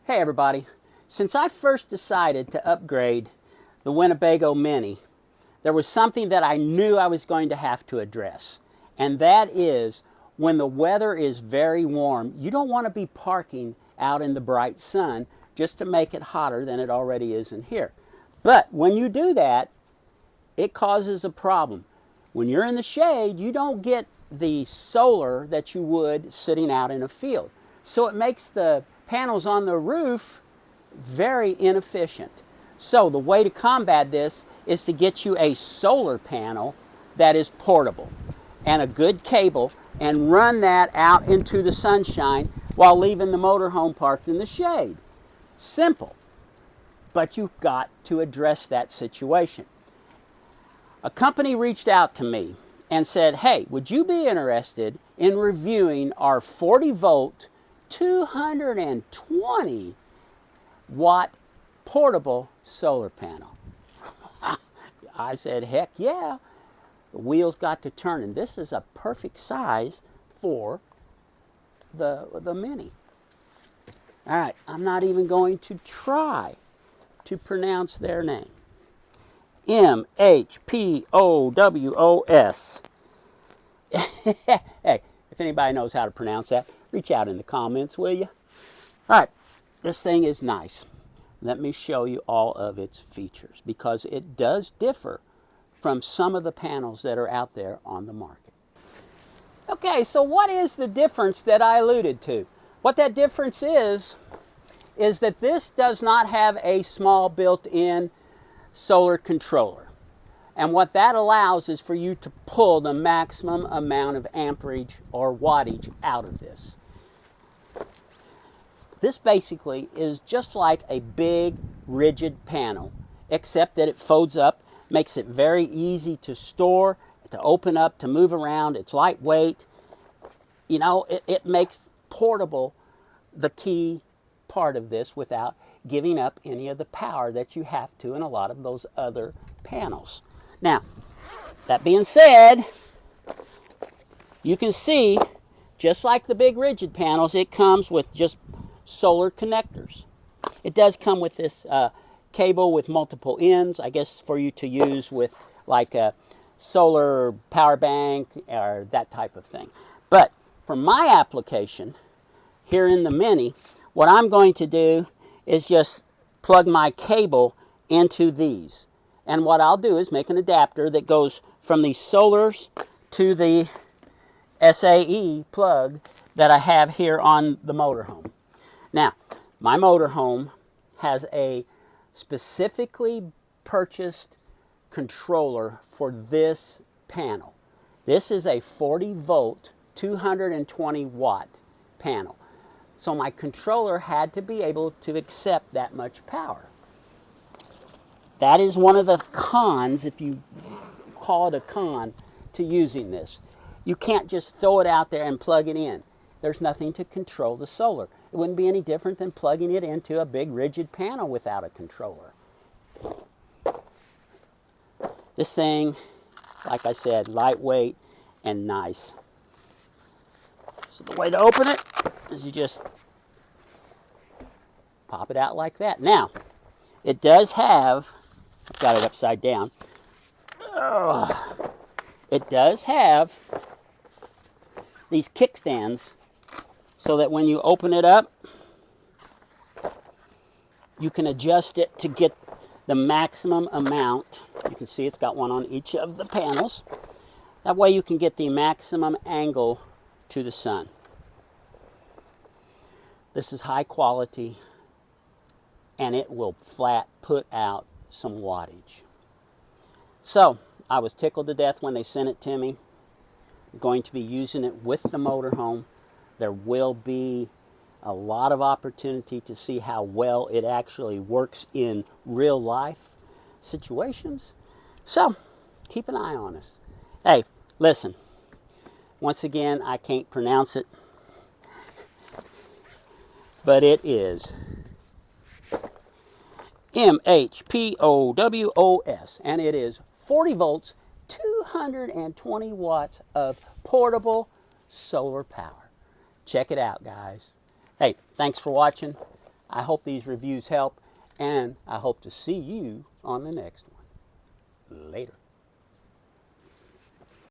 Hey everybody, since I first decided to upgrade the Winnebago Minnie, there was something that I knew I was going to have to address. And that is, when the weather is very warm, you don't want to be parking out in the bright sun just to make it hotter than it already is in here. But when you do that, it causes a problem. When you're in the shade, you don't get the solar that you would sitting out in a field. So it makes the panels on the roof very inefficient. So the way to combat this is to get you a solar panel that is portable and a good cable and run that out into the sunshine while leaving the motorhome parked in the shade. Simple, but you've got to address that situation. A company reached out to me and said, hey, would you be interested in reviewing our 40 volt 220 watt portable solar panel? I said, heck yeah. The wheels got to turning. This is a perfect size for the Minnie. All right, I'm not even going to try to pronounce their name. MHPOWOS. Hey, if anybody knows how to pronounce that, reach out in the comments, will you? All right, this thing is nice. Let me show you all of its features because it does differ from some of the panels that are out there on the market. Okay, so what is the difference that I alluded to? What that difference is that this does not have a small built-in solar controller. And what that allows is for you to pull the maximum amount of amperage or wattage out of this. This basically is just like a big rigid panel, except that it folds up, makes it very easy to store, to open up, to move around. It's lightweight. You know, it makes portable the key part of this without giving up any of the power that you have to in a lot of those other panels. Now, that being said, you can see, just like the big rigid panels, it comes with just solar connectors. It does come with this cable with multiple ends, I guess for you to use with like a solar power bank or that type of thing. But for my application here in the Minnie, what I'm going to do is just plug my cable into these. And what I'll do is make an adapter that goes from the solars to the SAE plug that I have here on the motorhome. Now, my motorhome has a specifically purchased controller for this panel. This is a 40 volt, 220 watt panel. So my controller had to be able to accept that much power. That is one of the cons, if you call it a con, to using this. You can't just throw it out there and plug it in. There's nothing to control the solar. It wouldn't be any different than plugging it into a big rigid panel without a controller. This thing, like I said, lightweight and nice. So the way to open it is you just pop it out like that. Now, it does have, I've got it upside down. It does have these kickstands so that when you open it up, you can adjust it to get the maximum amount. You can see it's got one on each of the panels. That way you can get the maximum angle to the sun. This is high quality and it will flat put out some wattage. So I was tickled to death when they sent it to me. I'm going to be using it with the motorhome. There will be a lot of opportunity to see how well it actually works in real life situations. So keep an eye on us. Hey, listen, once again, I can't pronounce it, but it is MHPOWOS, and it is 40 volts, 220 watts of portable solar power. Check it out, guys. Hey, thanks for watching. I hope these reviews help, and I hope to see you on the next one. Later.